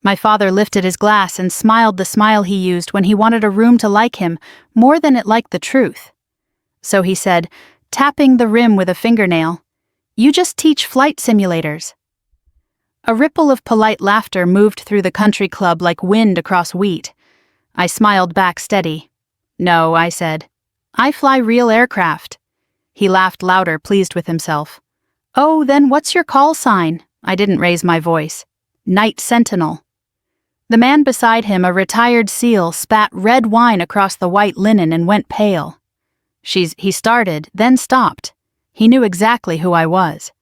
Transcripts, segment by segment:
My father lifted his glass and smiled the smile he used when he wanted a room to like him more than it liked the truth. So he said, tapping the rim with a fingernail, "You just teach flight simulators." A ripple of polite laughter moved through the country club like wind across wheat. I smiled back steady. "No," I said. "I fly real aircraft." He laughed louder, pleased with himself. "Oh, then what's your call sign?" I didn't raise my voice. "Night Sentinel." The man beside him, a retired SEAL, spat red wine across the white linen and went pale. He started, then stopped. He knew exactly who I was.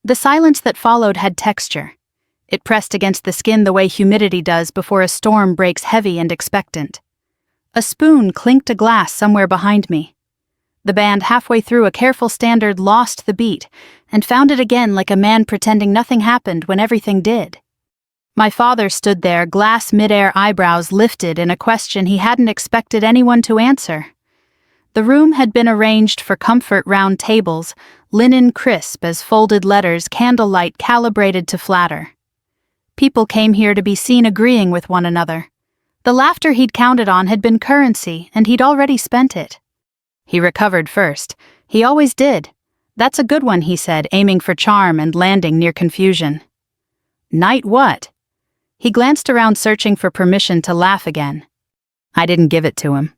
The silence that followed had texture. It pressed against the skin the way humidity does before a storm breaks heavy and expectant. A spoon clinked a glass somewhere behind me. The band, halfway through a careful standard, lost the beat and found it again like a man pretending nothing happened when everything did. My father stood there, glass midair, eyebrows lifted in a question he hadn't expected anyone to answer. The room had been arranged for comfort round tables, linen crisp as folded letters, candlelight calibrated to flatter. People came here to be seen agreeing with one another. The laughter he'd counted on had been currency, and he'd already spent it. He recovered first. He always did. "That's a good one," he said, aiming for charm and landing near confusion. "Night what?" He glanced around, searching for permission to laugh again. I didn't give it to him.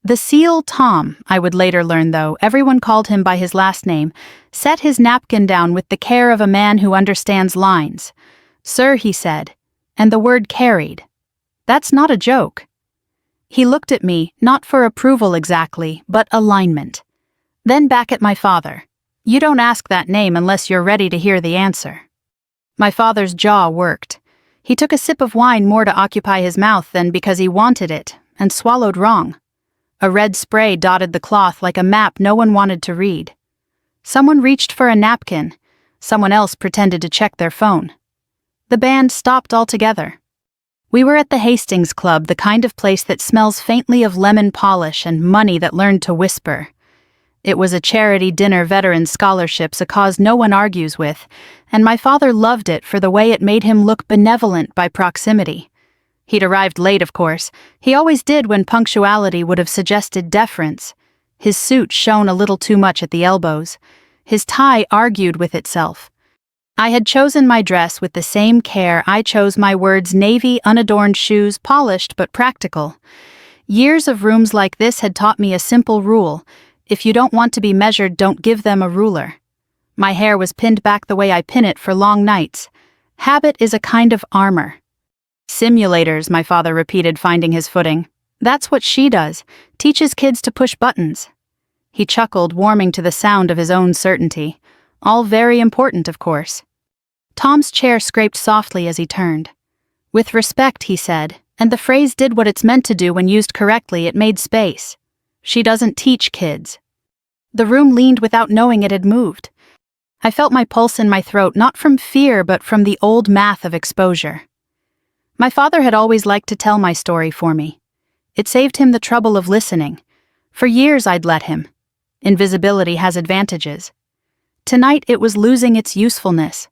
The SEAL Tom, I would later learn though, everyone called him by his last name, set his napkin down with the care of a man who understands lines. "Sir," he said, and the word carried. "That's not a joke." He looked at me, not for approval exactly, but alignment. Then back at my father. "You don't ask that name unless you're ready to hear the answer." My father's jaw worked. He took a sip of wine more to occupy his mouth than because he wanted it, and swallowed wrong. A red spray dotted the cloth like a map no one wanted to read. Someone reached for a napkin. Someone else pretended to check their phone. The band stopped altogether. We were at the Hastings Club, the kind of place that smells faintly of lemon polish and money that learned to whisper. It was a charity dinner, veteran scholarships, a cause no one argues with, and my father loved it for the way it made him look benevolent by proximity. He'd arrived late, of course. He always did when punctuality would have suggested deference. His suit shone a little too much at the elbows. His tie argued with itself. I had chosen my dress with the same care I chose my words: navy, unadorned shoes, polished but practical. Years of rooms like this had taught me a simple rule: if you don't want to be measured, don't give them a ruler. My hair was pinned back the way I pin it for long nights. Habit is a kind of armor. "Simulators," my father repeated, finding his footing. "That's what she does, teaches kids to push buttons." He chuckled, warming to the sound of his own certainty. All very important, of course. Tom's chair scraped softly as he turned. "With respect," he said, and the phrase did what it's meant to do when used correctly. It made space. "She doesn't teach kids." The room leaned without knowing it had moved. I felt my pulse in my throat, not from fear but from the old math of exposure. My father had always liked to tell my story for me. It saved him the trouble of listening. For years I'd let him. Invisibility has advantages. Tonight it was losing its usefulness.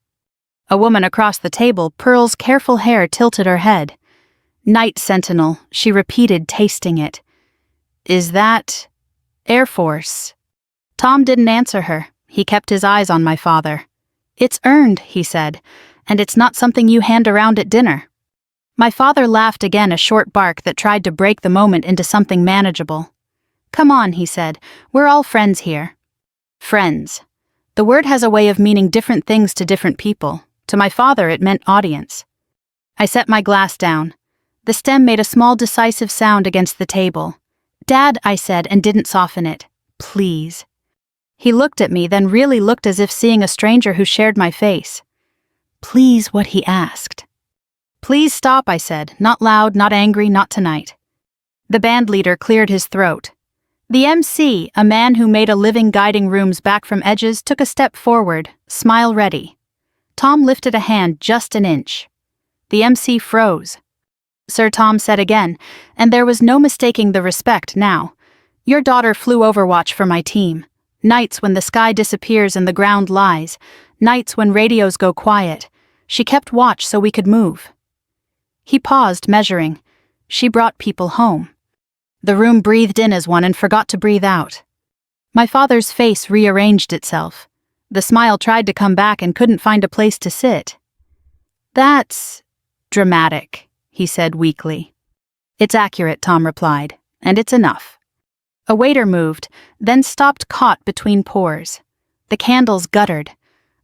A woman across the table, Pearl's careful hair tilted her head. "Night Sentinel," she repeated, tasting it. "Is that Air Force?" Tom didn't answer her. He kept his eyes on my father. "It's earned," he said, "and it's not something you hand around at dinner." My father laughed again, a short bark that tried to break the moment into something manageable. "Come on," he said, "we're all friends here." Friends. The word has a way of meaning different things to different people. To my father it meant audience. I set my glass down. The stem made a small decisive sound against the table. "Dad," I said, and didn't soften it. "Please." He looked at me, then really looked as if seeing a stranger who shared my face. "Please," what he asked. "Please stop," I said, not loud, not angry, not tonight. The band leader cleared his throat. The MC, a man who made a living guiding rooms back from edges, took a step forward, smile ready. Tom lifted a hand just an inch. The MC froze. "Sir," Tom said again, and there was no mistaking the respect now. "Your daughter flew Overwatch for my team. Nights when the sky disappears and the ground lies. Nights when radios go quiet. She kept watch so we could move." He paused, measuring. She brought people home. The room breathed in as one and forgot to breathe out. My father's face rearranged itself. The smile tried to come back and couldn't find a place to sit. "That's dramatic," he said weakly. "It's accurate," Tom replied, "and it's enough." A waiter moved, then stopped caught between pores. The candles guttered.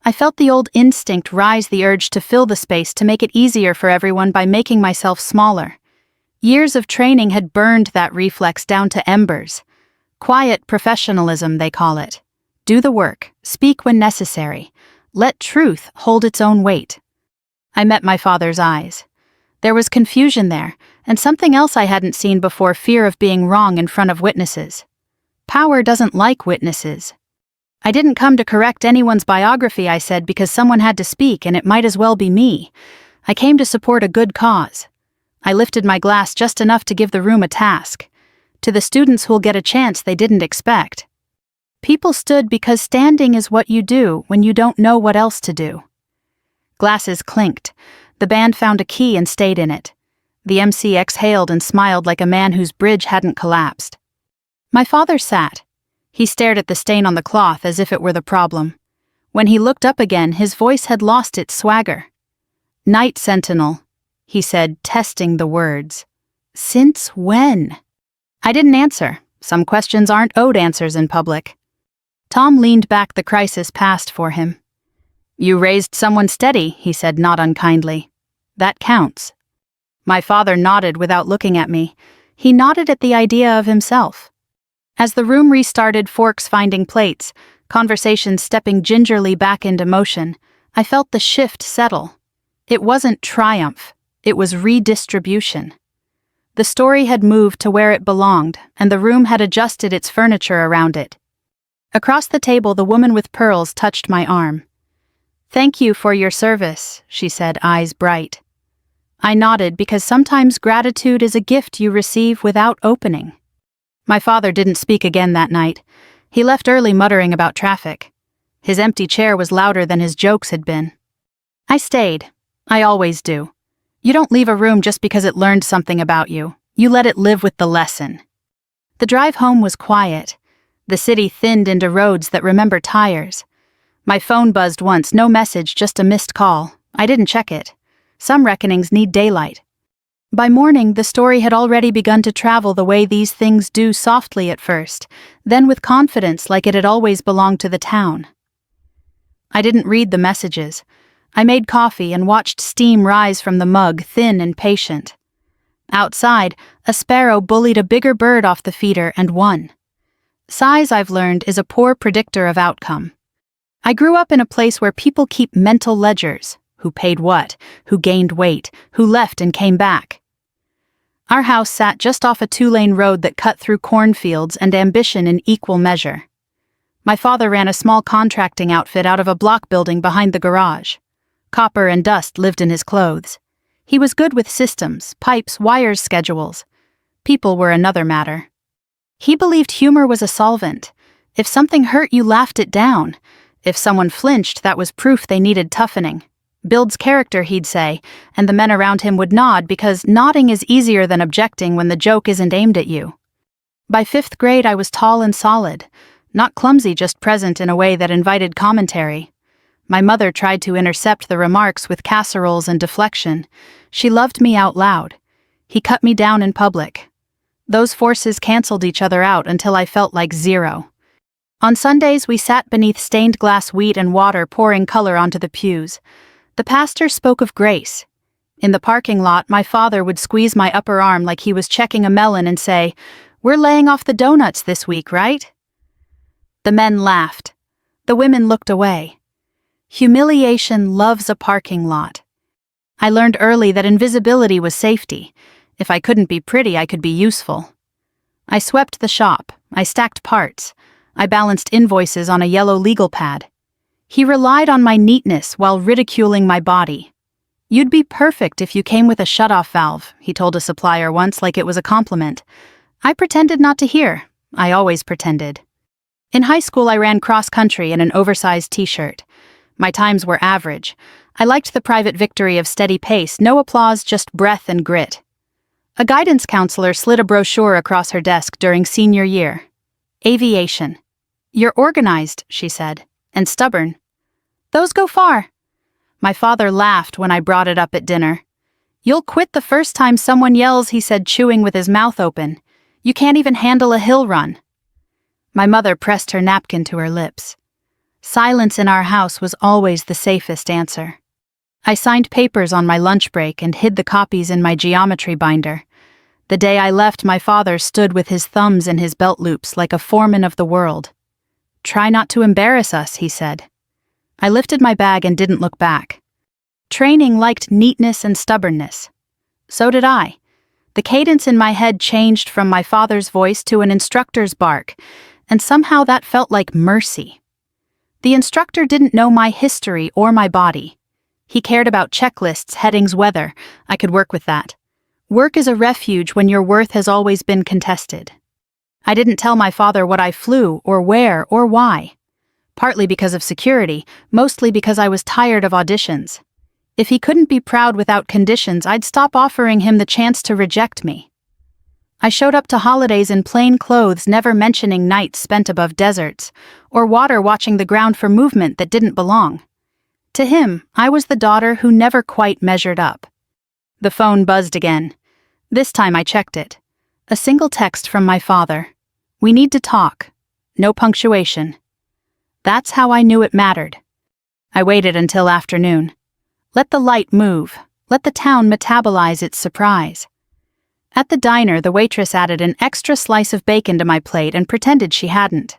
I felt the old instinct rise, the urge to fill the space to make it easier for everyone by making myself smaller. Years of training had burned that reflex down to embers. Quiet professionalism, they call it. Do the work, speak when necessary. Let truth hold its own weight. I met my father's eyes. There was confusion there, and something else I hadn't seen before: fear of being wrong in front of witnesses. Power doesn't like witnesses. "I didn't come to correct anyone's biography," I said, "because someone had to speak, and it might as well be me. I came to support a good cause." I lifted my glass just enough to give the room a task. To the students who'll get a chance they didn't expect. People stood because standing is what you do when you don't know what else to do. Glasses clinked. The band found a key and stayed in it. The MC exhaled and smiled like a man whose bridge hadn't collapsed. My father sat. He stared at the stain on the cloth as if it were the problem. When he looked up again, his voice had lost its swagger. "Night Sentinel," he said, testing the words. "Since when?" I didn't answer. Some questions aren't owed answers in public. Tom leaned back, the crisis passed for him. "You raised someone steady," he said, not unkindly. "That counts." My father nodded without looking at me. He nodded at the idea of himself. As the room restarted, forks finding plates, conversation stepping gingerly back into motion, I felt the shift settle. It wasn't triumph, it was redistribution. The story had moved to where it belonged, and the room had adjusted its furniture around it. Across the table, the woman with pearls touched my arm. "Thank you for your service," she said, eyes bright. I nodded, because sometimes gratitude is a gift you receive without opening. My father didn't speak again that night. He left early, muttering about traffic. His empty chair was louder than his jokes had been. I stayed. I always do. You don't leave a room just because it learned something about you. You let it live with the lesson. The drive home was quiet. The city thinned into roads that remember tires. My phone buzzed once, no message, just a missed call. I didn't check it. Some reckonings need daylight. By morning, the story had already begun to travel the way these things do, softly at first, then with confidence, like it had always belonged to the town. I didn't read the messages. I made coffee and watched steam rise from the mug, thin and patient. Outside, a sparrow bullied a bigger bird off the feeder and won. Size, I've learned, is a poor predictor of outcome. I grew up in a place where people keep mental ledgers: who paid what, who gained weight, who left and came back. Our house sat just off a 2-lane road that cut through cornfields and ambition in equal measure. My father ran a small contracting outfit out of a block building behind the garage. Copper and dust lived in his clothes. He was good with systems, pipes, wires, schedules. People were another matter. He believed humor was a solvent. If something hurt, you laughed it down. If someone flinched, that was proof they needed toughening. Builds character, he'd say, and the men around him would nod, because nodding is easier than objecting when the joke isn't aimed at you. By 5th grade, I was tall and solid, not clumsy, just present in a way that invited commentary. My mother tried to intercept the remarks with casseroles and deflection. She loved me out loud. He cut me down in public. Those forces canceled each other out until I felt like zero. On Sundays, we sat beneath stained glass, wheat and water pouring color onto the pews. The pastor spoke of grace. In the parking lot, my father would squeeze my upper arm like he was checking a melon and say, "We're laying off the donuts this week, right?" The men laughed. The women looked away. Humiliation loves a parking lot. I learned early that invisibility was safety. If I couldn't be pretty, I could be useful. I swept the shop. I stacked parts. I balanced invoices on a yellow legal pad. He relied on my neatness while ridiculing my body. "You'd be perfect if you came with a shutoff valve," he told a supplier once, like it was a compliment. I pretended not to hear. I always pretended. In high school, I ran cross-country in an oversized t-shirt. My times were average. I liked the private victory of steady pace, no applause, just breath and grit. A guidance counselor slid a brochure across her desk during senior year. Aviation. You're organized, she said, and stubborn. Those go far. My father laughed when I brought it up at dinner. You'll quit the first time someone yells, he said, chewing with his mouth open. You can't even handle a hill run. My mother pressed her napkin to her lips. Silence in our house was always the safest answer. I signed papers on my lunch break and hid the copies in my geometry binder. The day I left, my father stood with his thumbs in his belt loops like a foreman of the world. Try not to embarrass us, he said. I lifted my bag and didn't look back. Training liked neatness and stubbornness. So did I. The cadence in my head changed from my father's voice to an instructor's bark, and somehow that felt like mercy. The instructor didn't know my history or my body. He cared about checklists, headings, weather. I could work with that. Work is a refuge when your worth has always been contested. I didn't tell my father what I flew, or where, or why. Partly because of security, mostly because I was tired of auditions. If he couldn't be proud without conditions, I'd stop offering him the chance to reject me. I showed up to holidays in plain clothes, never mentioning nights spent above deserts, or water watching the ground for movement that didn't belong. To him, I was the daughter who never quite measured up. The phone buzzed again. This time I checked it. A single text from my father. We need to talk. No punctuation. That's how I knew it mattered. I waited until afternoon. Let the light move. Let the town metabolize its surprise. At the diner, the waitress added an extra slice of bacon to my plate and pretended she hadn't.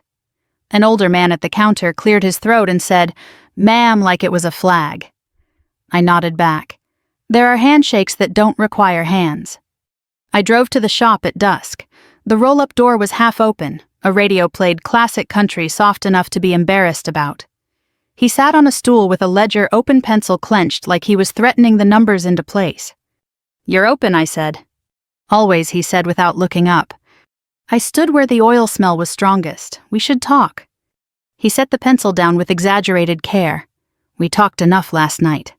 An older man at the counter cleared his throat and said, "Ma'am," like it was a flag. I nodded back. There are handshakes that don't require hands. I drove to the shop at dusk. The roll-up door was half open. A radio played classic country soft enough to be embarrassed about. He sat on a stool with a ledger, open pencil clenched like he was threatening the numbers into place. "You're open," I said. "Always," he said without looking up. I stood where the oil smell was strongest. "We should talk." He set the pencil down with exaggerated care. "We talked enough last night."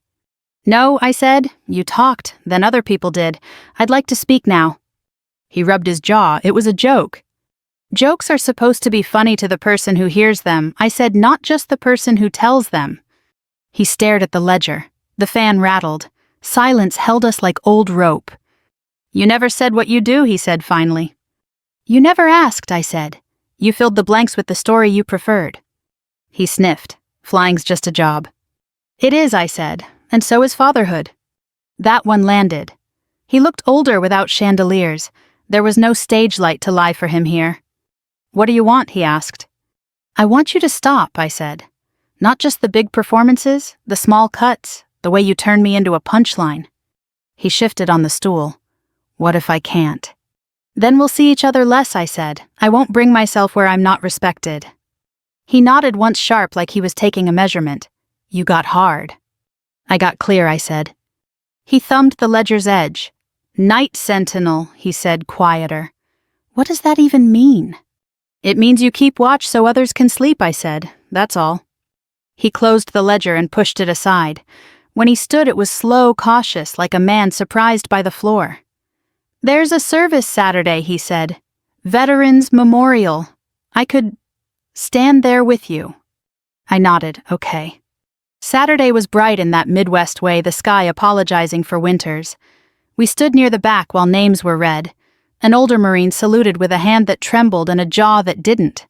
"No," I said. "You talked, then other people did. I'd like to speak now." He rubbed his jaw. It was a joke. "Jokes are supposed to be funny to the person who hears them," I said, "not just the person who tells them." He stared at the ledger. The fan rattled. Silence held us like old rope. "You never said what you do," he said finally. "You never asked," I said. "You filled the blanks with the story you preferred." He sniffed. "Flying's just a job." "It is," I said, "and so is fatherhood." That one landed. He looked older without chandeliers. There was no stage light to lie for him here. "What do you want?" he asked. "I want you to stop," I said. "Not just the big performances, the small cuts, the way you turn me into a punchline." He shifted on the stool. "What if I can't?" "Then we'll see each other less," I said. "I won't bring myself where I'm not respected." He nodded once sharp like he was taking a measurement. "You got hard." "I got clear," I said. He thumbed the ledger's edge. "Night Sentinel," he said, quieter. "What does that even mean?" "It means you keep watch so others can sleep," I said. "That's all." He closed the ledger and pushed it aside. When he stood, it was slow, cautious, like a man surprised by the floor. "There's a service Saturday," he said. "Veterans Memorial. I could stand there with you." I nodded, okay. Saturday was bright in that Midwest way, the sky apologizing for winters. We stood near the back while names were read. An older Marine saluted with a hand that trembled and a jaw that didn't.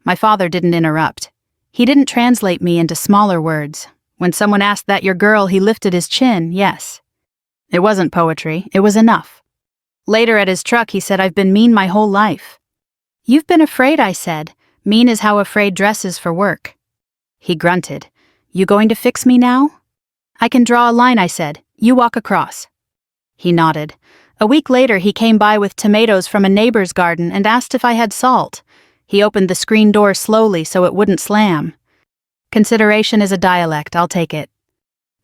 My father didn't interrupt. He didn't translate me into smaller words. When someone asked that your girl, he lifted his chin, yes. It wasn't poetry, it was enough. Later at his truck, he said, "I've been mean my whole life." "You've been afraid," I said. "Mean is how afraid dresses for work." He grunted. "You going to fix me now?" "I can draw a line," I said. "You walk across." He nodded. A week later, he came by with tomatoes from a neighbor's garden and asked if I had salt. He opened the screen door slowly so it wouldn't slam. Consideration is a dialect, I'll take it.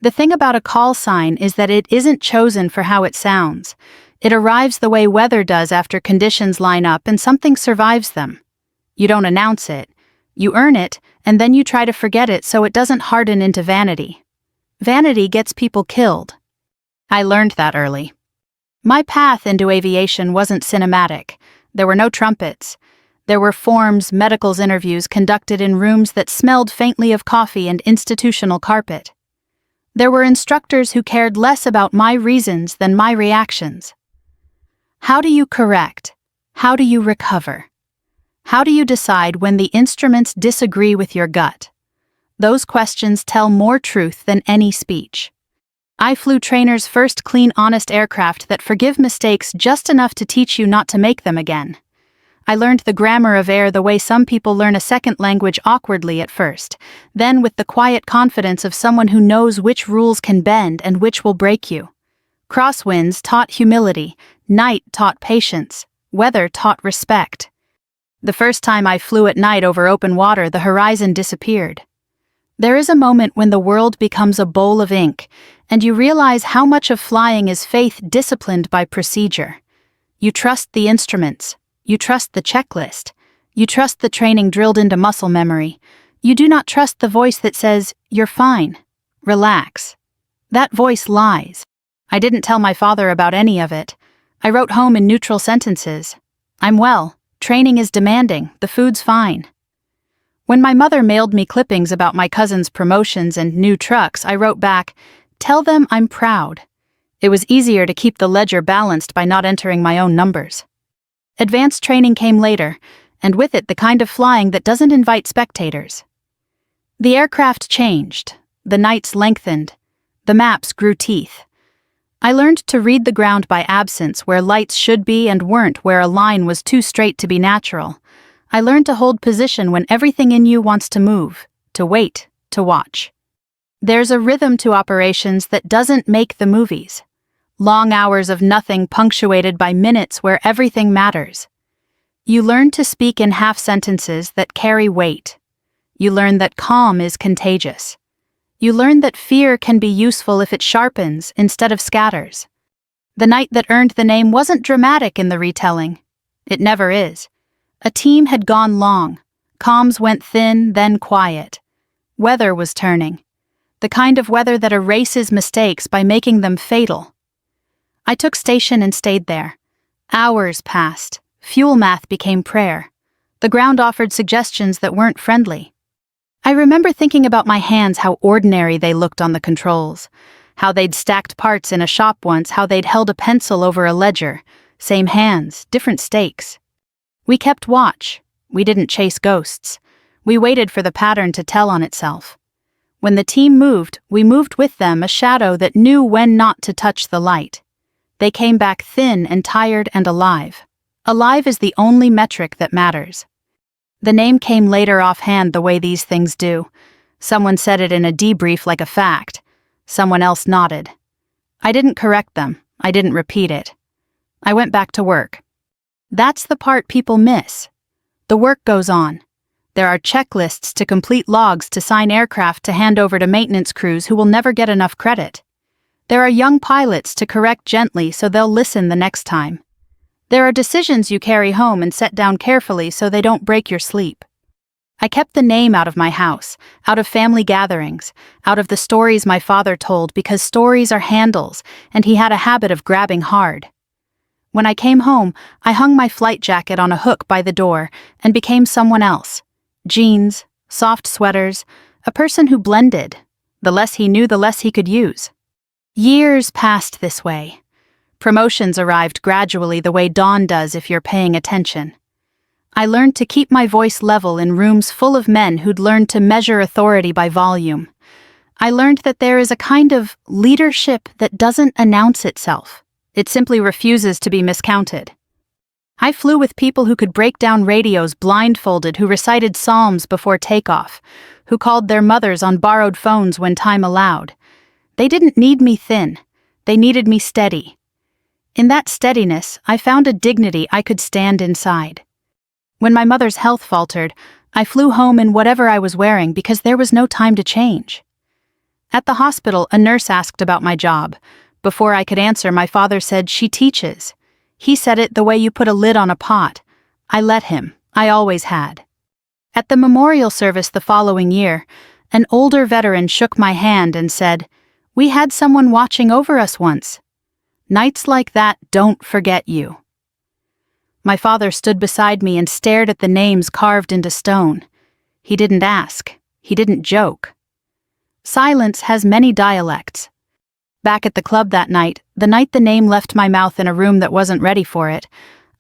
The thing about a callsign is that it isn't chosen for how it sounds. It arrives the way weather does after conditions line up and something survives them. You don't announce it. You earn it, and then you try to forget it so it doesn't harden into vanity. Vanity gets people killed. I learned that early. My path into aviation wasn't cinematic. There were no trumpets. There were forms, medicals interviews conducted in rooms that smelled faintly of coffee and institutional carpet. There were instructors who cared less about my reasons than my reactions. How do you correct? How do you recover? How do you decide when the instruments disagree with your gut? Those questions tell more truth than any speech. I flew trainers' first clean, honest aircraft that forgive mistakes just enough to teach you not to make them again. I learned the grammar of air the way some people learn a second language awkwardly at first, then with the quiet confidence of someone who knows which rules can bend and which will break you. Crosswinds taught humility, night taught patience, weather taught respect. The first time I flew at night over open water, the horizon disappeared. There is a moment when the world becomes a bowl of ink, and you realize how much of flying is faith disciplined by procedure. You trust the instruments. You trust the checklist. You trust the training drilled into muscle memory. You do not trust the voice that says, "You're fine. Relax." That voice lies. I didn't tell my father about any of it. I wrote home in neutral sentences. "I'm well. Training is demanding. The food's fine." When my mother mailed me clippings about my cousin's promotions and new trucks, I wrote back, "Tell them I'm proud." It was easier to keep the ledger balanced by not entering my own numbers. Advanced training came later, and with it the kind of flying that doesn't invite spectators. The aircraft changed. The nights lengthened. The maps grew teeth. I learned to read the ground by absence, where lights should be and weren't, where a line was too straight to be natural. I learned to hold position when everything in you wants to move, to wait, to watch. There's a rhythm to operations that doesn't make the movies. Long hours of nothing punctuated by minutes where everything matters. You learn to speak in half sentences that carry weight. You learn that calm is contagious. You learn that fear can be useful if it sharpens instead of scatters. The night that earned the name wasn't dramatic in the retelling. It never is. A team had gone long. Comms went thin, then quiet. Weather was turning. The kind of weather that erases mistakes by making them fatal. I took station and stayed there. Hours passed. Fuel math became prayer. The ground offered suggestions that weren't friendly. I remember thinking about my hands, how ordinary they looked on the controls. How they'd stacked parts in a shop once, how they'd held a pencil over a ledger. Same hands, different stakes. We kept watch. We didn't chase ghosts. We waited for the pattern to tell on itself. When the team moved, we moved with them, a shadow that knew when not to touch the light. They came back thin and tired and alive. Alive is the only metric that matters. The name came later offhand, the way these things do. Someone said it in a debrief like a fact. Someone else nodded. I didn't correct them. I didn't repeat it. I went back to work. That's the part people miss. The work goes on. There are checklists to complete, logs to sign, aircraft to hand over to maintenance crews who will never get enough credit. There are young pilots to correct gently so they'll listen the next time. There are decisions you carry home and set down carefully so they don't break your sleep. I kept the name out of my house, out of family gatherings, out of the stories my father told, because stories are handles, and he had a habit of grabbing hard. When I came home, I hung my flight jacket on a hook by the door and became someone else. Jeans, soft sweaters, a person who blended. The less he knew, the less he could use. Years passed this way. Promotions arrived gradually, the way dawn does if you're paying attention. I learned to keep my voice level in rooms full of men who'd learned to measure authority by volume. I learned that there is a kind of leadership that doesn't announce itself. It simply refuses to be miscounted. I flew with people who could break down radios blindfolded, who recited psalms before takeoff, who called their mothers on borrowed phones when time allowed. They didn't need me thin. They needed me steady. In that steadiness, I found a dignity I could stand inside. When my mother's health faltered, I flew home in whatever I was wearing because there was no time to change. At the hospital, a nurse asked about my job. Before I could answer, my father said, "She teaches." He said it the way you put a lid on a pot. I let him. I always had. At the memorial service the following year, an older veteran shook my hand and said, We had someone watching over us once. Nights like that don't forget you." My father stood beside me and stared at the names carved into stone. He didn't ask. He didn't joke. Silence has many dialects. Back at the club that night, the night the name left my mouth in a room that wasn't ready for it,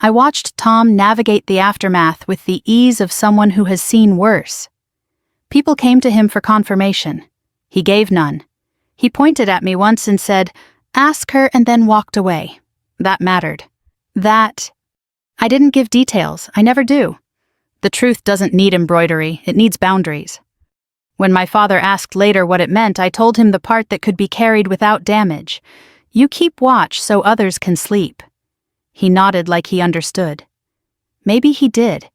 I watched Tom navigate the aftermath with the ease of someone who has seen worse. People came to him for confirmation. He gave none. He pointed at me once and said, "Ask her," and then walked away. That mattered. I didn't give details. I never do. The truth doesn't need embroidery. It needs boundaries. When my father asked later what it meant, I told him the part that could be carried without damage. You keep watch so others can sleep. He nodded like he understood. Maybe he did.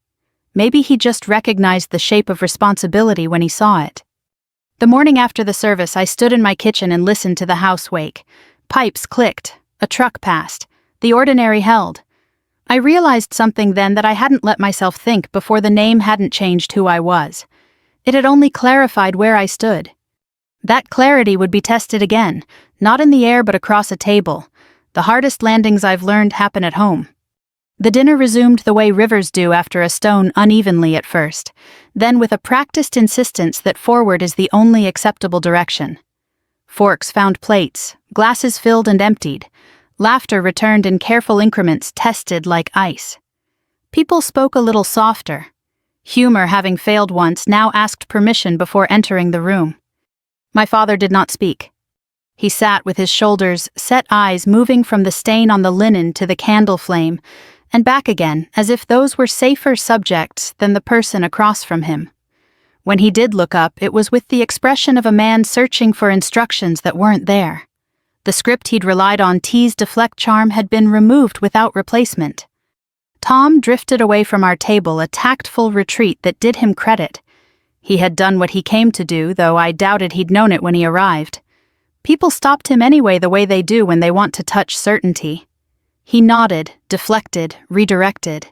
Maybe he just recognized the shape of responsibility when he saw it. The morning after the service, I stood in my kitchen and listened to the house wake. Pipes clicked. A truck passed. The ordinary held. I realized something then that I hadn't let myself think before the name hadn't changed who I was. It had only clarified where I stood. That clarity would be tested again, not in the air but across a table. The hardest landings I've learned happen at home. The dinner resumed the way rivers do after a stone unevenly at first, then with a practiced insistence that forward is the only acceptable direction. Forks found plates, glasses filled and emptied. Laughter returned in careful increments tested like ice. People spoke a little softer. Humor, having failed once, now asked permission before entering the room. My father did not speak. He sat with his shoulders, set eyes moving from the stain on the linen to the candle flame, and back again, as if those were safer subjects than the person across from him. When he did look up, it was with the expression of a man searching for instructions that weren't there. The script he'd relied on tease deflect charm had been removed without replacement. Tom drifted away from our table, a tactful retreat that did him credit. He had done what he came to do, though I doubted he'd known it when he arrived. People stopped him anyway the way they do when they want to touch certainty. He nodded, deflected, redirected.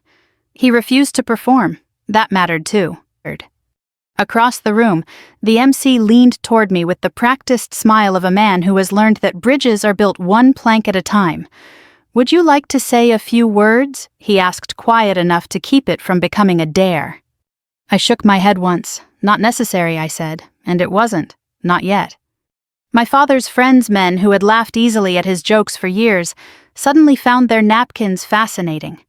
He refused to perform. That mattered too. Across the room, the MC leaned toward me with the practiced smile of a man who has learned that bridges are built one plank at a time. "Would you like to say a few words?" he asked, quiet enough to keep it from becoming a dare. I shook my head once. "Not necessary," I said, and it wasn't. Not yet. My father's friends, men who had laughed easily at his jokes for years, suddenly found their napkins fascinating.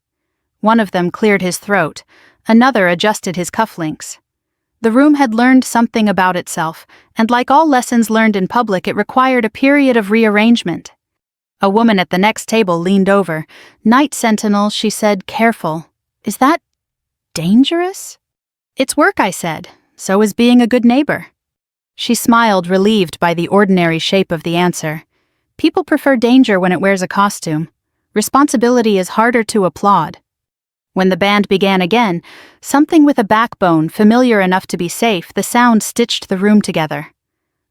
One of them cleared his throat. Another adjusted his cufflinks. The room had learned something about itself, and like all lessons learned in public, it required a period of rearrangement. A woman at the next table leaned over. "Night sentinel," she said, careful. "Is that dangerous?" "It's work," I said. "So is being a good neighbor." She smiled, relieved by the ordinary shape of the answer. People prefer danger when it wears a costume. Responsibility is harder to applaud. When the band began again, something with a backbone, familiar enough to be safe, the sound stitched the room together.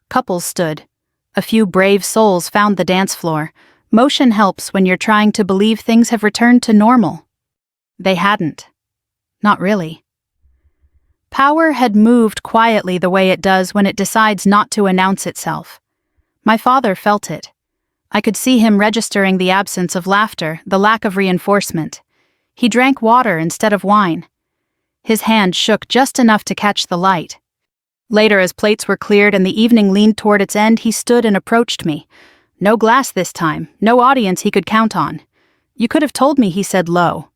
Couples stood. A few brave souls found the dance floor. Motion helps when you're trying to believe things have returned to normal. They hadn't. Not really. Power had moved quietly the way it does when it decides not to announce itself. My father felt it. I could see him registering the absence of laughter, the lack of reinforcement. He drank water instead of wine. His hand shook just enough to catch the light. Later, as plates were cleared and the evening leaned toward its end, he stood and approached me. No glass this time, no audience he could count on. "You could have told me," he said low.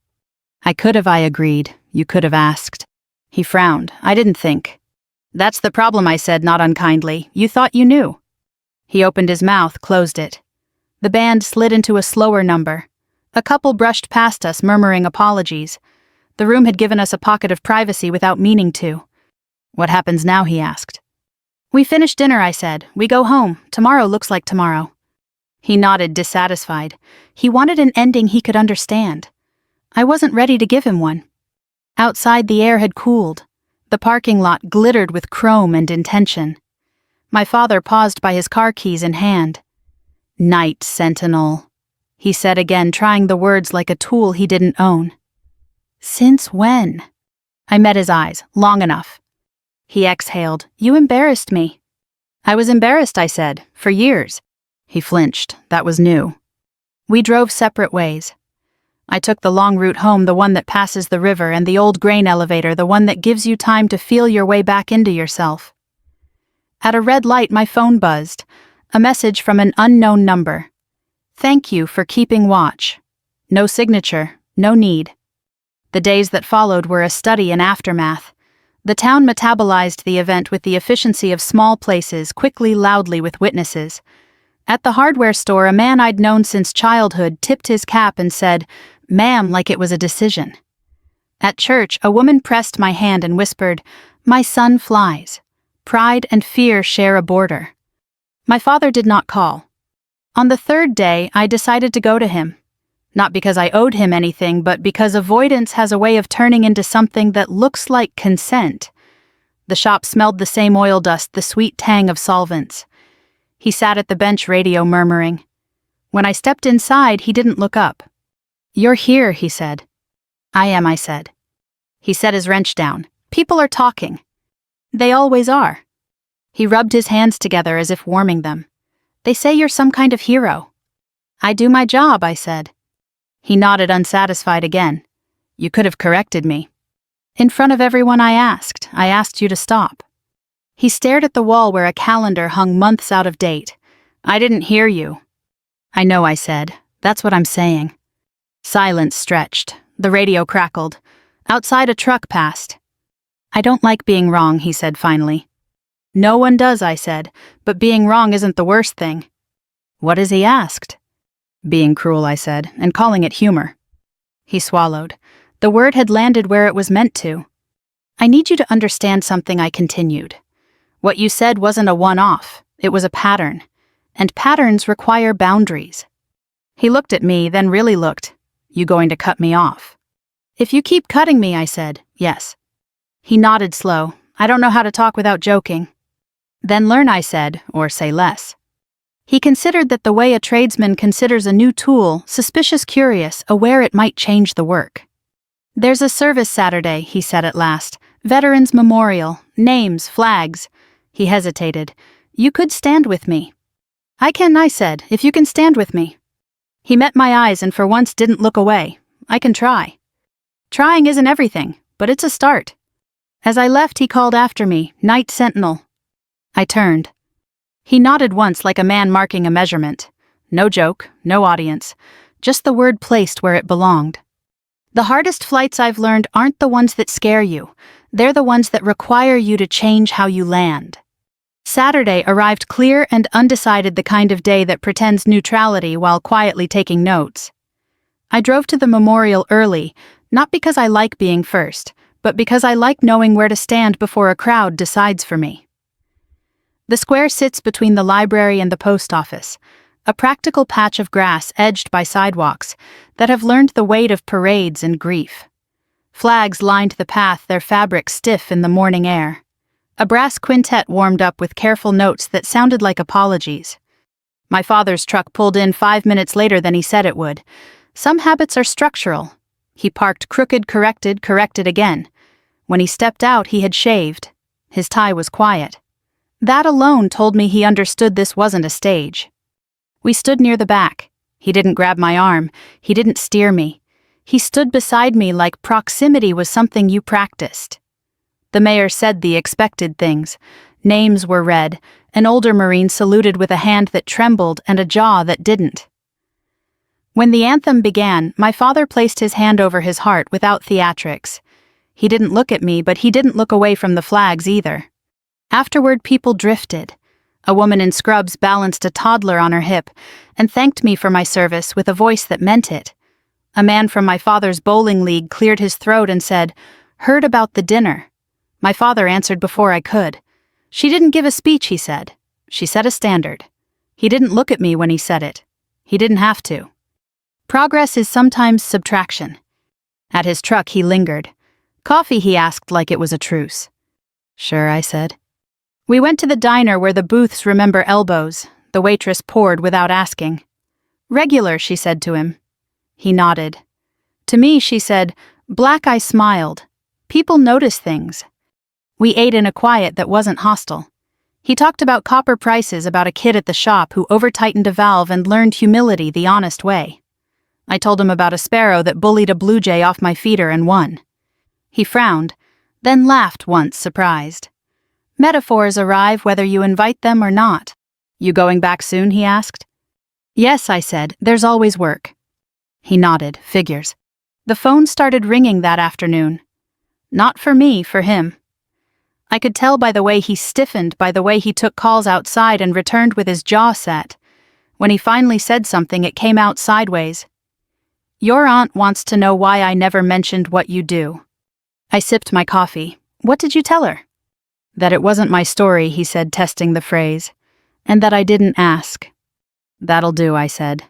"I could have," I agreed. "You could have asked." He frowned. "I didn't think." "That's the problem," I said, not unkindly. "You thought you knew." He opened his mouth, closed it. The band slid into a slower number. A couple brushed past us, murmuring apologies. The room had given us a pocket of privacy without meaning to. "What happens now?" he asked. "We finished dinner," I said. "We go home. Tomorrow looks like tomorrow." He nodded, dissatisfied. He wanted an ending he could understand. I wasn't ready to give him one. Outside, the air had cooled. The parking lot glittered with chrome and intention. My father paused by his car keys in hand. "Night sentinel," he said again, trying the words like a tool he didn't own. "Since when?" I met his eyes. "Long enough." He exhaled. "You embarrassed me." I was embarrassed, I said, for years. He flinched. That was new. We drove separate ways. I took the long route home, the one that passes the river, and the old grain elevator, the one that gives you time to feel your way back into yourself. At a red light, my phone buzzed. A message from an unknown number. Thank you for keeping watch. No signature, no need. The days that followed were a study in aftermath. The town metabolized the event with the efficiency of small places, quickly, loudly, with witnesses. At the hardware store, a man I'd known since childhood tipped his cap and said, "Ma'am," like it was a decision. At church, a woman pressed my hand and whispered, "My son flies. Pride and fear share a border." My father did not call. On the third day, I decided to go to him. Not because I owed him anything, but because avoidance has a way of turning into something that looks like consent. The shop smelled the same oil dust, the sweet tang of solvents. He sat at the bench, radio murmuring. When I stepped inside, he didn't look up. "You're here," he said. "I am," I said. He set his wrench down. "People are talking." "They always are." He rubbed his hands together as if warming them. "They say you're some kind of hero." "I do my job," I said. He nodded, unsatisfied again. "You could have corrected me." "In front of everyone I asked you to stop." He stared at the wall where a calendar hung months out of date. "I didn't hear you." "I know," I said. "That's what I'm saying." Silence stretched. The radio crackled. Outside, a truck passed. "I don't like being wrong," he said finally. "No one does," I said, "but being wrong isn't the worst thing." "What has he asked?" "Being cruel," I said, "and calling it humor." He swallowed. The word had landed where it was meant to. "I need you to understand something," I continued. "What you said wasn't a one-off. It was a pattern. And patterns require boundaries." He looked at me, then really looked. "You going to cut me off?" "If you keep cutting me," I said, "yes." He nodded slow. "I don't know how to talk without joking." "Then learn," I said, "or say less." He considered that the way a tradesman considers a new tool, suspicious, curious, aware it might change the work. "There's a service Saturday," he said at last. "Veterans Memorial, names, flags." He hesitated. "You could stand with me." "I can," I said, "if you can stand with me." He met my eyes and for once didn't look away. "I can try." Trying isn't everything, but it's a start. As I left, he called after me, "Night Sentinel." I turned. He nodded once like a man marking a measurement. No joke, no audience, just the word placed where it belonged. The hardest flights I've learned aren't the ones that scare you. They're the ones that require you to change how you land. Saturday arrived clear and undecided, the kind of day that pretends neutrality while quietly taking notes. I drove to the memorial early, not because I like being first, but because I like knowing where to stand before a crowd decides for me. The square sits between the library and the post office, a practical patch of grass edged by sidewalks that have learned the weight of parades and grief. Flags lined the path, their fabric stiff in the morning air. A brass quintet warmed up with careful notes that sounded like apologies. My father's truck pulled in 5 minutes later than he said it would. Some habits are structural. He parked crooked, corrected again. When he stepped out, he had shaved. His tie was quiet. That alone told me he understood this wasn't a stage. We stood near the back. He didn't grab my arm. He didn't steer me. He stood beside me like proximity was something you practiced. The mayor said the expected things. Names were read. An older Marine saluted with a hand that trembled and a jaw that didn't. When the anthem began, my father placed his hand over his heart without theatrics. He didn't look at me, but he didn't look away from the flags either. Afterward, people drifted. A woman in scrubs balanced a toddler on her hip and thanked me for my service with a voice that meant it. A man from my father's bowling league cleared his throat and said, "Heard about the dinner." My father answered before I could. "She didn't give a speech," he said. "She set a standard." He didn't look at me when he said it. He didn't have to. Progress is sometimes subtraction. At his truck, he lingered. "Coffee?" he asked like it was a truce. "Sure," I said. We went to the diner where the booths remember elbows. The waitress poured without asking. "Regular," she said to him. He nodded. To me, she said, "Black." I smiled. People notice things. We ate in a quiet that wasn't hostile. He talked about copper prices, about a kid at the shop who over-tightened a valve and learned humility the honest way. I told him about a sparrow that bullied a blue jay off my feeder and won. He frowned, then laughed once, surprised. Metaphors arrive whether you invite them or not. You going back soon, he asked. Yes, I said, there's always work. He nodded, figures. The phone started ringing that afternoon. Not for me, for him. I could tell by the way he stiffened, by the way he took calls outside and returned with his jaw set. When he finally said something, it came out sideways. Your aunt wants to know why I never mentioned what you do. I sipped my coffee. What did you tell her? That it wasn't my story, he said, testing the phrase, and that I didn't ask. That'll do, I said.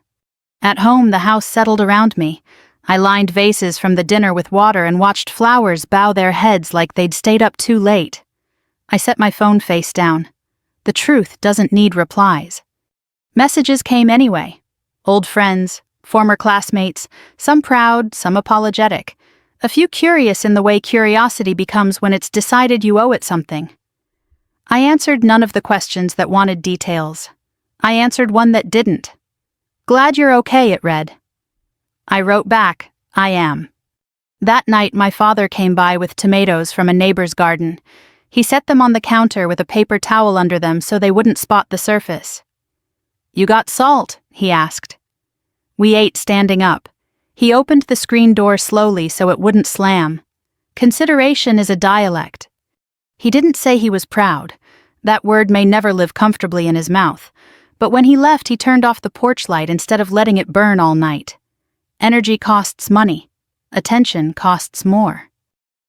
At home, the house settled around me. I lined vases from the dinner with water and watched flowers bow their heads like they'd stayed up too late. I set my phone face down. The truth doesn't need replies. Messages came anyway. Old friends, former classmates, some proud, some apologetic. A few curious in the way curiosity becomes when it's decided you owe it something. I answered none of the questions that wanted details. I answered one that didn't. Glad you're okay, it read. I wrote back, I am. That night, my father came by with tomatoes from a neighbor's garden. He set them on the counter with a paper towel under them so they wouldn't spot the surface. You got salt? He asked. We ate standing up. He opened the screen door slowly so it wouldn't slam. Consideration is a dialect. He didn't say he was proud. That word may never live comfortably in his mouth. But when he left, he turned off the porch light instead of letting it burn all night. Energy costs money. Attention costs more.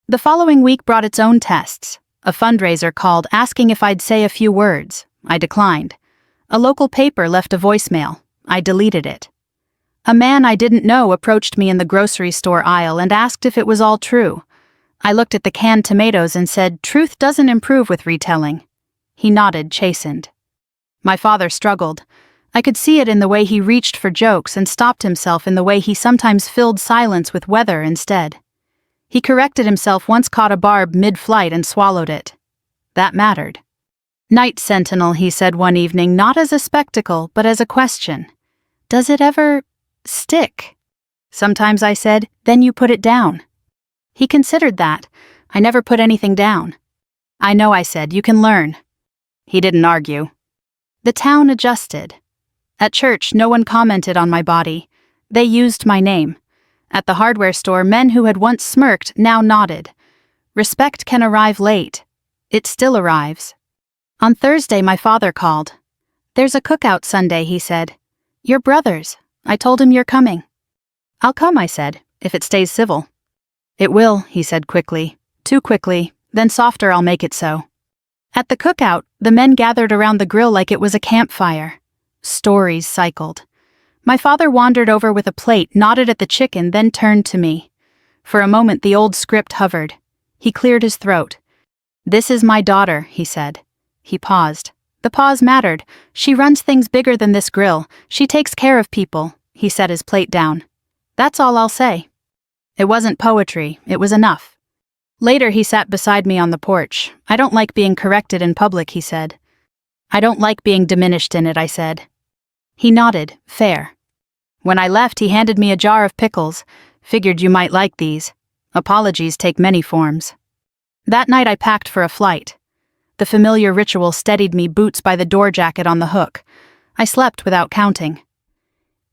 The following week brought its own tests. A fundraiser called asking if I'd say a few words. I declined. A local paper left a voicemail. I deleted it. A man I didn't know approached me in the grocery store aisle and asked if it was all true. I looked at the canned tomatoes and said, truth doesn't improve with retelling. He nodded, chastened. My father struggled. I could see it in the way he reached for jokes and stopped himself, in the way he sometimes filled silence with weather instead. He corrected himself, once caught a barb mid-flight and swallowed it. That mattered. Night Sentinel, he said one evening, not as a spectacle, but as a question. Does it ever stick? Sometimes, I said, then you put it down. He considered that. I never put anything down. I know, I said, you can learn. He didn't argue. The town adjusted. At church, no one commented on my body. They used my name. At the hardware store, men who had once smirked now nodded. Respect can arrive late. It still arrives. On Thursday, my father called. There's a cookout Sunday, he said. Your brothers. I told him you're coming. I'll come, I said, if it stays civil. It will, he said quickly. Too quickly, then softer I'll make it so. At the cookout, the men gathered around the grill like it was a campfire. Stories cycled. My father wandered over with a plate, nodded at the chicken, then turned to me. For a moment the old script hovered. He cleared his throat. This is my daughter, he said. He paused. The pause mattered. She runs things bigger than this grill. She takes care of people. He set his plate down. That's all I'll say. It wasn't poetry. It was enough. Later he sat beside me on the porch. I don't like being corrected in public, he said. I don't like being diminished in it, I said. He nodded, fair. When I left, he handed me a jar of pickles. Figured you might like these. Apologies take many forms. That night I packed for a flight. The familiar ritual steadied me, boots by the door jacket on the hook. I slept without counting.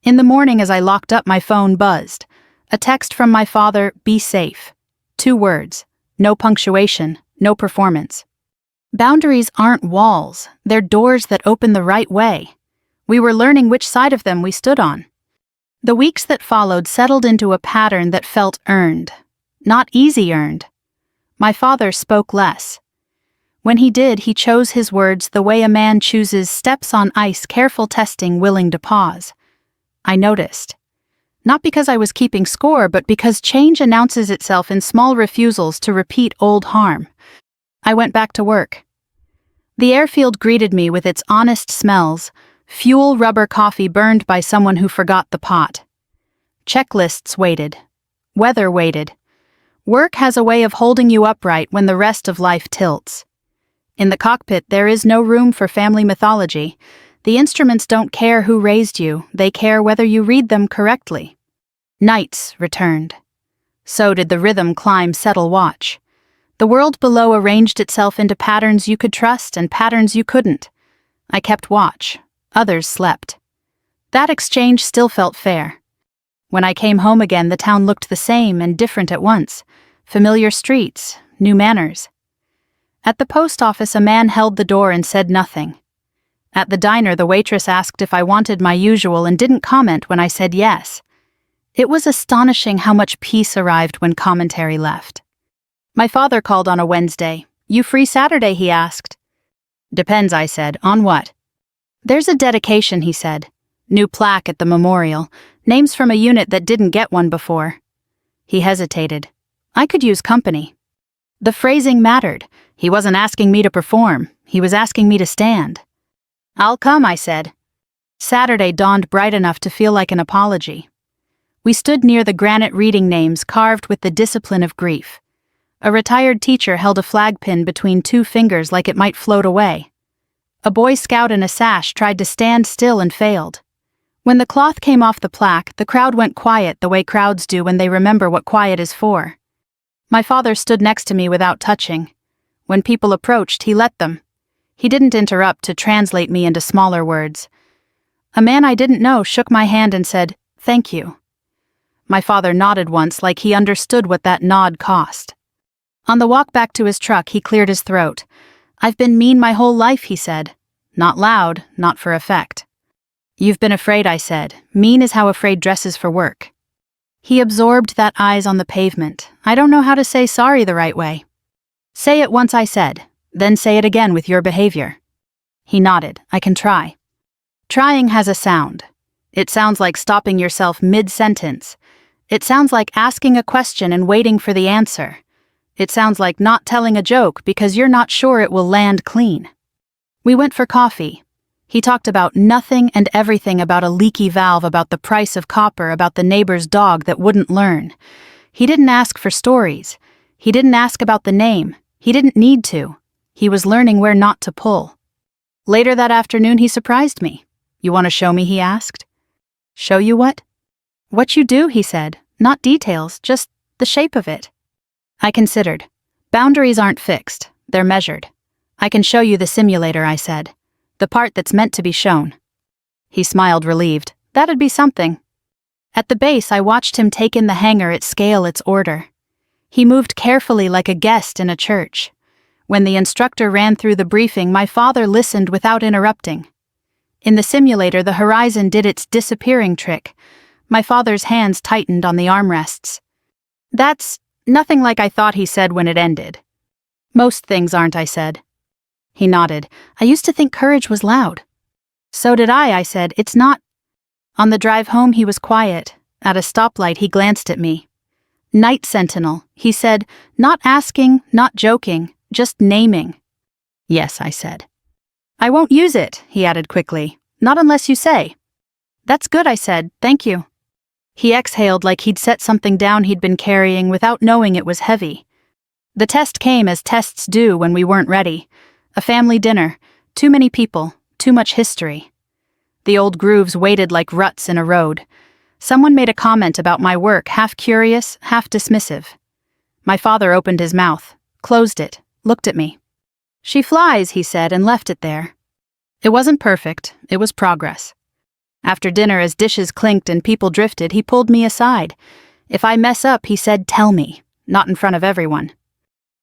In the morning, as I locked up, my phone buzzed. A text from my father, be safe. 2 words. No punctuation, no performance. Boundaries aren't walls, they're doors that open the right way. We were learning which side of them we stood on. The weeks that followed settled into a pattern that felt earned, not easy earned. My father spoke less. When he did, he chose his words the way a man chooses steps on ice, careful testing, willing to pause. I noticed. Not because I was keeping score, but because change announces itself in small refusals to repeat old harm. I went back to work. The airfield greeted me with its honest smells, fuel rubber coffee burned by someone who forgot the pot. Checklists waited. Weather waited. Work has a way of holding you upright when the rest of life tilts. In the cockpit, there is no room for family mythology. The instruments don't care who raised you, they care whether you read them correctly. Nights returned. So did the rhythm climb settle watch. The world below arranged itself into patterns you could trust and patterns you couldn't. I kept watch. Others slept. That exchange still felt fair. When I came home again, the town looked the same and different at once. Familiar streets, new manners. At the post office, a man held the door and said nothing. At the diner, the waitress asked if I wanted my usual and didn't comment when I said yes. It was astonishing how much peace arrived when commentary left. My father called on a Wednesday. "You free Saturday?" he asked. "Depends," I said. "On what?" "There's a dedication," he said. "New plaque at the memorial. Names from a unit that didn't get one before." He hesitated. I could use company. The phrasing mattered. He wasn't asking me to perform. He was asking me to stand. "I'll come," I said. Saturday dawned bright enough to feel like an apology. We stood near the granite reading names carved with the discipline of grief. A retired teacher held a flag pin between two fingers like it might float away. A Boy Scout in a sash tried to stand still and failed. When the cloth came off the plaque, the crowd went quiet the way crowds do when they remember what quiet is for. My father stood next to me without touching. When people approached, he let them. He didn't interrupt to translate me into smaller words. A man I didn't know shook my hand and said, "Thank you." My father nodded once like he understood what that nod cost. On the walk back to his truck, he cleared his throat. "I've been mean my whole life," he said. Not loud, not for effect. "You've been afraid," I said. "Mean is how afraid dresses for work." He absorbed that eyes on the pavement. "I don't know how to say sorry the right way." "Say it once," I said. "Then say it again with your behavior." He nodded. "I can try." Trying has a sound. It sounds like stopping yourself mid-sentence. It sounds like asking a question and waiting for the answer. It sounds like not telling a joke because you're not sure it will land clean. We went for coffee. He talked about nothing and everything, about a leaky valve, about the price of copper, about the neighbor's dog that wouldn't learn. He didn't ask for stories. He didn't ask about the name. He didn't need to. He was learning where not to pull. Later that afternoon, he surprised me. "You want to show me?" he asked. "Show you what?" "What you do," he said. "Not details, just the shape of it." I considered. Boundaries aren't fixed. They're measured. "I can show you the simulator," I said. "The part that's meant to be shown." He smiled, relieved. That'd be something. At the base, I watched him take in the hangar, its scale, its order. He moved carefully like a guest in a church. When the instructor ran through the briefing, my father listened without interrupting. In the simulator, the horizon did its disappearing trick. My father's hands tightened on the armrests. "That's nothing like I thought," he said when it ended. "Most things aren't," I said. He nodded. "I used to think courage was loud." "So did I said. "It's not." On the drive home, he was quiet. At a stoplight, he glanced at me. "Night sentinel," he said, not asking, not joking, just naming. "Yes," I said. "I won't use it," he added quickly. "Not unless you say." "That's good," I said. "Thank you." He exhaled like he'd set something down he'd been carrying without knowing it was heavy. The test came as tests do when we weren't ready. A family dinner, too many people, too much history. The old grooves waited like ruts in a road. Someone made a comment about my work, half curious, half dismissive. My father opened his mouth, closed it, looked at me. "She flies," he said, and left it there. It wasn't perfect, it was progress. After dinner, as dishes clinked and people drifted, he pulled me aside. If I mess up, he said, "Tell me," not in front of everyone.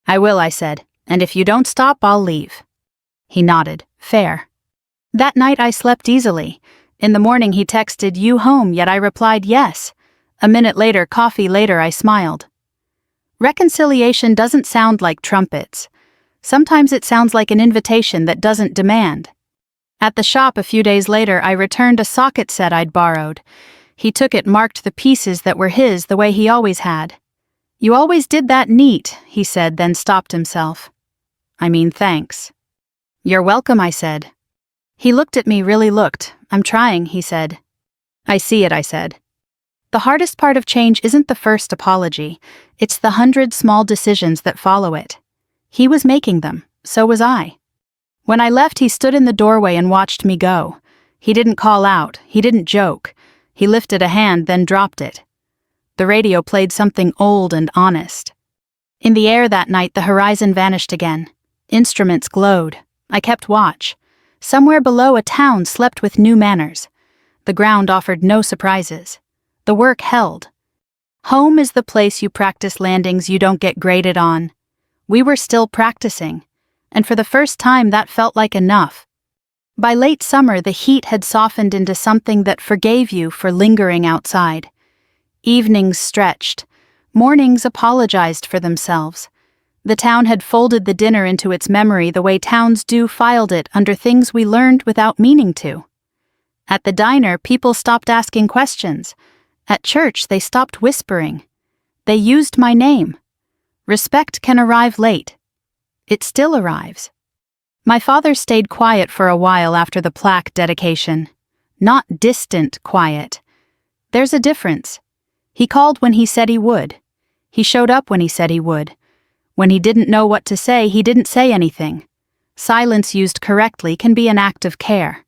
"I will," I said, "and if you don't stop, I'll leave." He nodded. Fair. That night I slept easily. In the morning he texted, "You home?" Yet I replied, "Yes." A minute later, coffee later, I smiled. Reconciliation doesn't sound like trumpets. Sometimes it sounds like an invitation that doesn't demand. At the shop a few days later, I returned a socket set I'd borrowed. He took it, marked the pieces that were his the way he always had. "You always did that neat," he said, then stopped himself. "I mean, thanks." "You're welcome," I said. He looked at me, really looked. "I'm trying," he said. "I see it," I said. The hardest part of change isn't the first apology. It's the 100 small decisions that follow it. He was making them, so was I. When I left, he stood in the doorway and watched me go. He didn't call out, he didn't joke. He lifted a hand, then dropped it. The radio played something old and honest. In the air that night, the horizon vanished again. Instruments glowed. I kept watch. Somewhere below, a town slept with new manners. The ground offered no surprises. The work held. Home is the place you practice landings you don't get graded on. We were still practicing, and for the first time that felt like enough. By late summer, the heat had softened into something that forgave you for lingering outside. Evenings stretched. Mornings apologized for themselves. The town had folded the dinner into its memory the way towns do filed it under things we learned without meaning to. At the diner, people stopped asking questions. At church, they stopped whispering. They used my name. Respect can arrive late. It still arrives. My father stayed quiet for a while after the plaque dedication. Not distant quiet. There's a difference. He called when he said he would. He showed up when he said he would. When he didn't know what to say, he didn't say anything. Silence used correctly can be an act of care.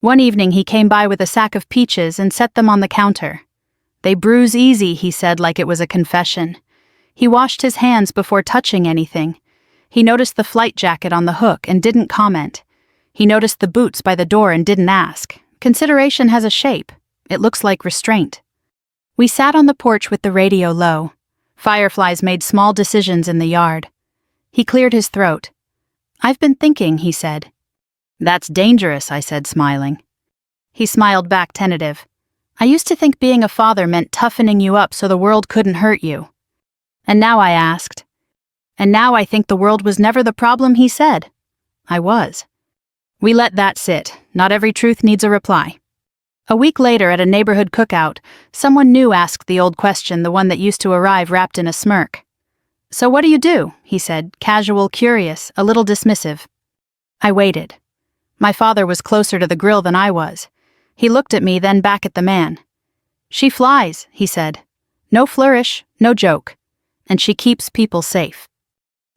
One evening he came by with a sack of peaches and set them on the counter. "They bruise easy," he said like it was a confession. He washed his hands before touching anything. He noticed the flight jacket on the hook and didn't comment. He noticed the boots by the door and didn't ask. Consideration has a shape. It looks like restraint. We sat on the porch with the radio low. Fireflies made small decisions in the yard. He cleared his throat. "I've been thinking," he said. "That's dangerous," I said, smiling. He smiled back, tentative. "I used to think being a father meant toughening you up so the world couldn't hurt you." And now I asked. "And now I think the world was never the problem," he said. I was. We let that sit. Not every truth needs a reply. A week later, at a neighborhood cookout, someone new asked the old question, the one that used to arrive wrapped in a smirk. "So what do you do?" he said, casual, curious, a little dismissive. I waited. My father was closer to the grill than I was. He looked at me, then back at the man. "She flies," he said. "No flourish, no joke. And she keeps people safe."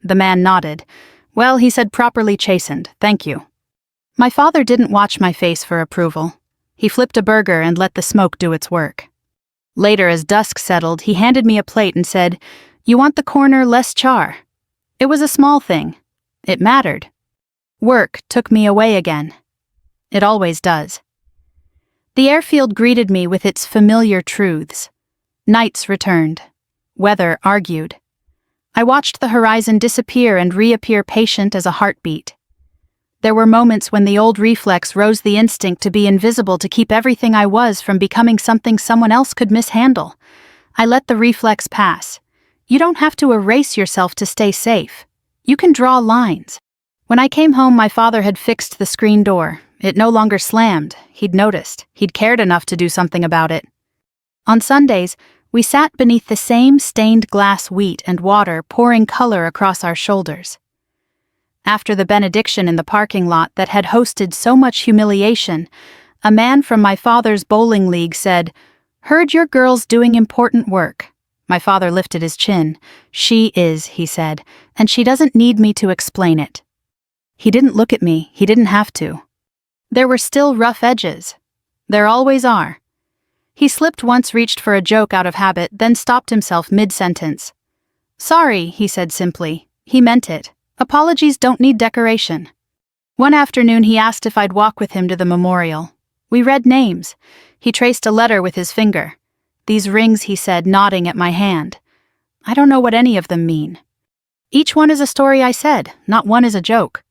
The man nodded. "Well," he said, properly chastened, "thank you." My father didn't watch my face for approval. He flipped a burger and let the smoke do its work. Later, as dusk settled, he handed me a plate and said, "You want the corner less char?" It was a small thing. It mattered. Work took me away again. It always does. The airfield greeted me with its familiar truths. Nights returned. Weather argued. I watched the horizon disappear and reappear, patient as a heartbeat. There were moments when the old reflex rose, the instinct to be invisible, to keep everything I was from becoming something someone else could mishandle. I let the reflex pass. You don't have to erase yourself to stay safe. You can draw lines. When I came home, my father had fixed the screen door. It no longer slammed. He'd noticed. He'd cared enough to do something about it. On Sundays, we sat beneath the same stained glass wheat and water, pouring color across our shoulders. After the benediction in the parking lot that had hosted so much humiliation, a man from my father's bowling league said, "Heard your girl's doing important work." My father lifted his chin. "She is," he said, "and she doesn't need me to explain it." He didn't look at me. He didn't have to. There were still rough edges. There always are. He slipped once, reached for a joke out of habit, then stopped himself mid-sentence. "Sorry," he said simply. He meant it. Apologies don't need decoration. One afternoon he asked if I'd walk with him to the memorial. We read names. He traced a letter with his finger. "These rings," he said, nodding at my hand. "I don't know what any of them mean." "Each one is a story," I said. "Not one is a joke."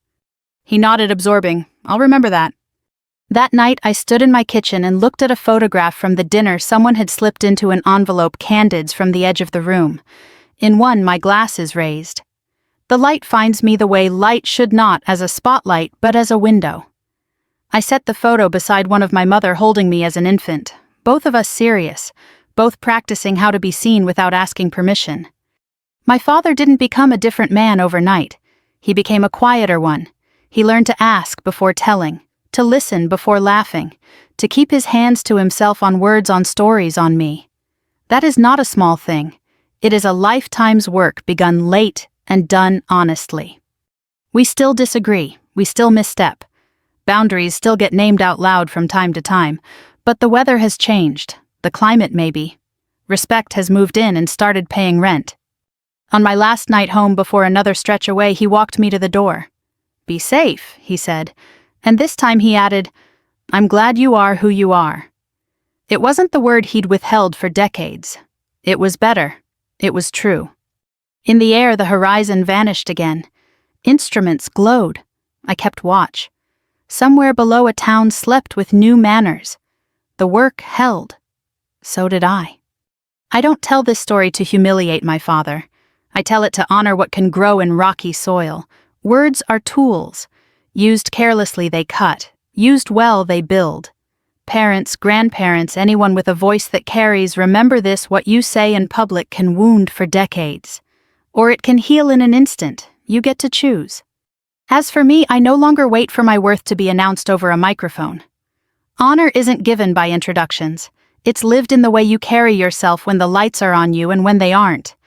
He nodded, absorbing. "I'll remember that." That night I stood in my kitchen and looked at a photograph from the dinner someone had slipped into an envelope, candids from the edge of the room. In one, my glass is raised. The light finds me the way light should, not as a spotlight, but as a window. I set the photo beside one of my mother holding me as an infant, both of us serious, both practicing how to be seen without asking permission. My father didn't become a different man overnight. He became a quieter one. He learned to ask before telling, to listen before laughing, to keep his hands to himself on words, on stories, on me. That is not a small thing. It is a lifetime's work begun late and done honestly. We still disagree. We still misstep. Boundaries still get named out loud from time to time, but the weather has changed, the climate maybe. Respect has moved in and started paying rent. On my last night home before another stretch away, he walked me to the door. "Be safe," he said, and this time he added, "I'm glad you are who you are." It wasn't the word he'd withheld for decades. It was better. It was true. In the air, the horizon vanished again. Instruments glowed. I kept watch. Somewhere below, a town slept with new manners. The work held. So did I. I don't tell this story to humiliate my father. I tell it to honor what can grow in rocky soil. Words are tools. Used carelessly, they cut. Used well, they build. Parents, grandparents, anyone with a voice that carries, remember this: what you say in public can wound for decades. Or it can heal in an instant. You get to choose. As for me, I no longer wait for my worth to be announced over a microphone. Honor isn't given by introductions. It's lived in the way you carry yourself when the lights are on you and when they aren't.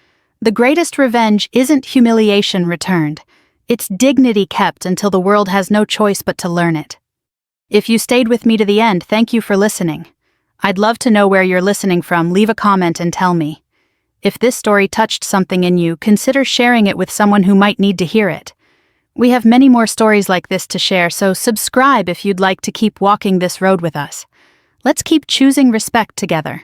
The greatest revenge isn't humiliation returned. It's dignity kept until the world has no choice but to learn it. If you stayed with me to the end, thank you for listening. I'd love to know where you're listening from. Leave a comment and tell me. If this story touched something in you, consider sharing it with someone who might need to hear it. We have many more stories like this to share, so subscribe if you'd like to keep walking this road with us. Let's keep choosing respect together.